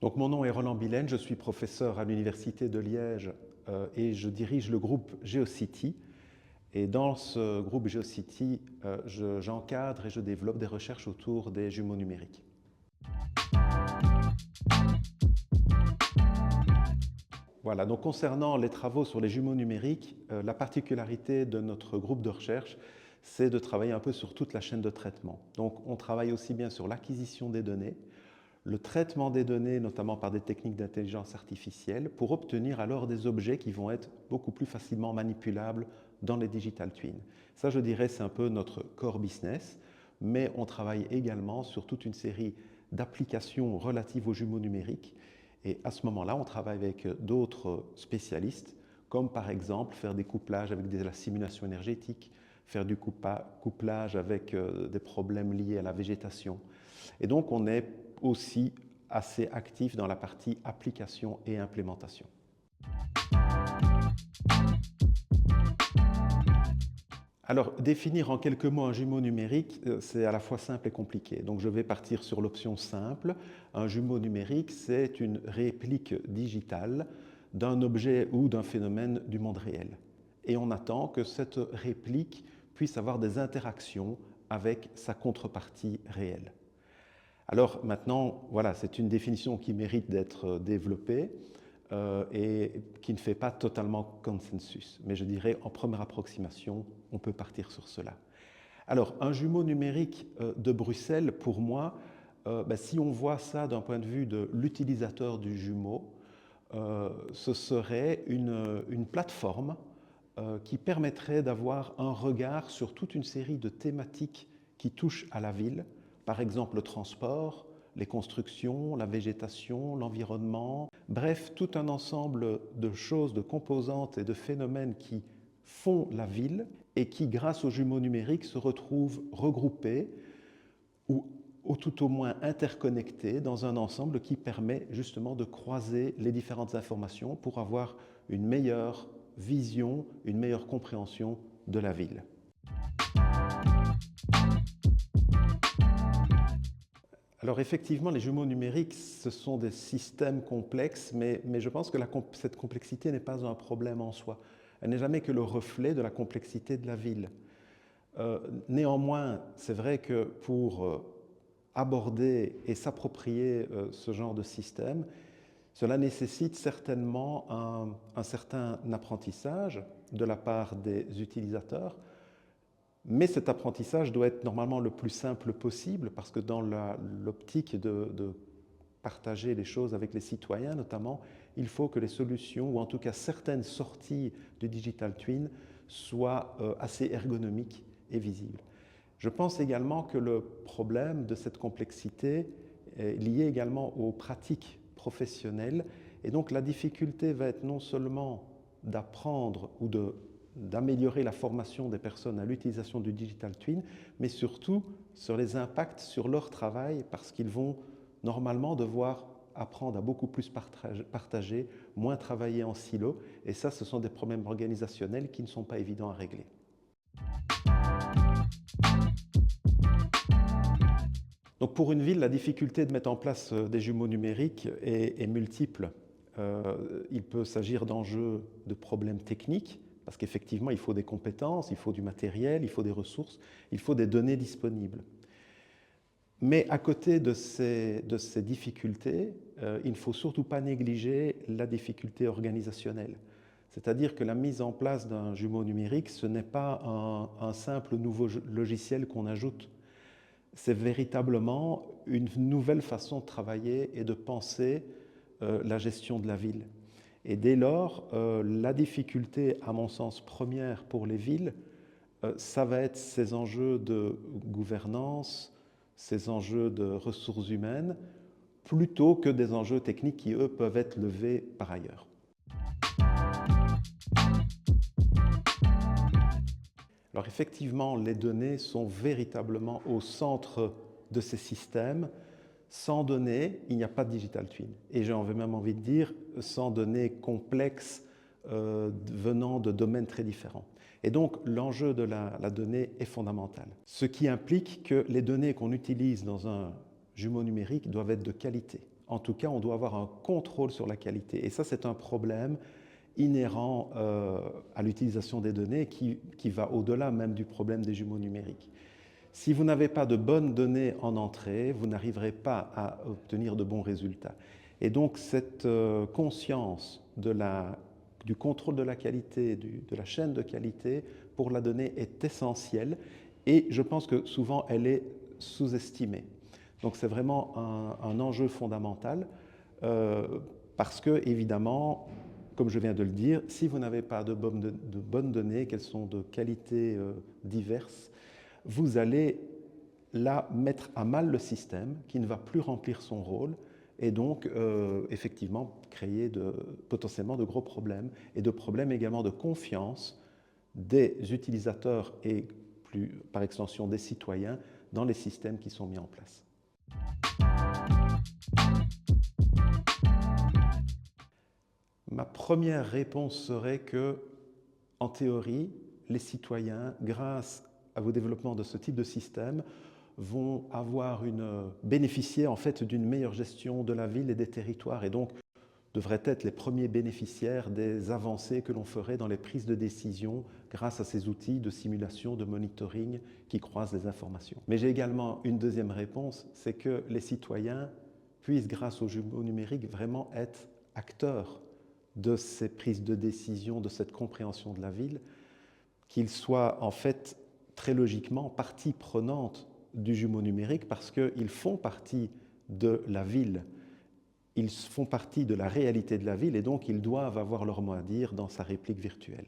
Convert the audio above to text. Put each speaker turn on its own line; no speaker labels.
Donc, mon nom est Roland Billen, je suis professeur à l'Université de Liège et je dirige le groupe GeoCity. Et dans ce groupe GeoCity, j'encadre et je développe des recherches autour des jumeaux numériques. Voilà, donc concernant les travaux sur les jumeaux numériques, la particularité de notre groupe de recherche, c'est de travailler un peu sur toute la chaîne de traitement. Donc on travaille aussi bien sur l'acquisition des données, le traitement des données, notamment par des techniques d'intelligence artificielle, pour obtenir alors des objets qui vont être beaucoup plus facilement manipulables dans les digital twins. Ça, je dirais, c'est un peu notre core business, mais on travaille également sur toute une série d'applications relatives aux jumeaux numériques. Et à ce moment-là, on travaille avec d'autres spécialistes, comme par exemple faire des couplages avec de la simulation énergétique, faire du couplage avec des problèmes liés à la végétation. Et donc, on est aussi assez actif dans la partie application et implémentation. Alors, définir en quelques mots un jumeau numérique, c'est à la fois simple et compliqué. Donc, je vais partir sur l'option simple. Un jumeau numérique, c'est une réplique digitale d'un objet ou d'un phénomène du monde réel. Et on attend que cette réplique puisse avoir des interactions avec sa contrepartie réelle. Alors maintenant, voilà, c'est une définition qui mérite d'être développée et qui ne fait pas totalement consensus. Mais je dirais, en première approximation, on peut partir sur cela. Alors, un jumeau numérique de Bruxelles, pour moi, si on voit ça d'un point de vue de l'utilisateur du jumeau, ce serait une plateforme qui permettrait d'avoir un regard sur toute une série de thématiques qui touchent à la ville, par exemple le transport, les constructions, la végétation, l'environnement, bref, tout un ensemble de choses, de composantes et de phénomènes qui font la ville et qui, grâce aux jumeaux numériques, se retrouvent regroupés ou tout au moins interconnectés dans un ensemble qui permet justement de croiser les différentes informations pour avoir une meilleure vision, une meilleure compréhension de la ville. Alors effectivement, les jumeaux numériques, ce sont des systèmes complexes, mais je pense que cette complexité n'est pas un problème en soi. Elle n'est jamais que le reflet de la complexité de la ville. Néanmoins, c'est vrai que pour aborder et s'approprier ce genre de système, cela nécessite certainement un certain apprentissage de la part des utilisateurs, mais cet apprentissage doit être normalement le plus simple possible parce que dans l'optique de partager les choses avec les citoyens notamment, il faut que les solutions, ou en tout cas certaines sorties du digital twin, soient assez ergonomiques et visibles. Je pense également que le problème de cette complexité est lié également aux pratiques professionnelles et donc la difficulté va être non seulement d'apprendre ou d'améliorer la formation des personnes à l'utilisation du digital twin, mais surtout sur les impacts sur leur travail parce qu'ils vont normalement devoir apprendre à beaucoup plus partager, moins travailler en silo et ça, ce sont des problèmes organisationnels qui ne sont pas évidents à régler. Donc pour une ville, la difficulté de mettre en place des jumeaux numériques est multiple. Il peut s'agir d'enjeux de problèmes techniques, parce qu'effectivement, il faut des compétences, il faut du matériel, il faut des ressources, il faut des données disponibles. Mais à côté de ces difficultés, il ne faut surtout pas négliger la difficulté organisationnelle. C'est-à-dire que la mise en place d'un jumeau numérique, ce n'est pas un simple nouveau logiciel qu'on ajoute. C'est véritablement une nouvelle façon de travailler et de penser la gestion de la ville. Et dès lors, la difficulté, à mon sens, première pour les villes, ça va être ces enjeux de gouvernance, ces enjeux de ressources humaines, plutôt que des enjeux techniques qui, eux, peuvent être levés par ailleurs. Alors effectivement, les données sont véritablement au centre de ces systèmes. Sans données, il n'y a pas de digital twin. Et j'ai même envie de dire, sans données complexes venant de domaines très différents. Et donc, l'enjeu de la donnée est fondamental. Ce qui implique que les données qu'on utilise dans un jumeau numérique doivent être de qualité. En tout cas, on doit avoir un contrôle sur la qualité. Et ça, c'est un problème inhérent à l'utilisation des données qui va au-delà même du problème des jumeaux numériques. Si vous n'avez pas de bonnes données en entrée, vous n'arriverez pas à obtenir de bons résultats. Et donc cette conscience du contrôle de la qualité, de la chaîne de qualité pour la donnée est essentielle et je pense que souvent elle est sous-estimée. Donc c'est vraiment un enjeu fondamental parce que, évidemment, comme je viens de le dire, si vous n'avez pas de bonnes données, qu'elles sont de qualités diverses, vous allez là mettre à mal le système qui ne va plus remplir son rôle et donc effectivement créer potentiellement de gros problèmes et de problèmes également de confiance des utilisateurs et plus par extension des citoyens dans les systèmes qui sont mis en place. Ma première réponse serait que, en théorie, les citoyens, grâce au développement de ce type de système, vont bénéficier en fait d'une meilleure gestion de la ville et des territoires et donc devraient être les premiers bénéficiaires des avancées que l'on ferait dans les prises de décision grâce à ces outils de simulation, de monitoring qui croisent les informations. Mais j'ai également une deuxième réponse, c'est que les citoyens puissent, grâce aux jumeaux numériques, vraiment être acteurs de ces prises de décision, de cette compréhension de la ville, qu'ils soient en fait très logiquement partie prenante du jumeau numérique parce qu'ils font partie de la ville, ils font partie de la réalité de la ville et donc ils doivent avoir leur mot à dire dans sa réplique virtuelle.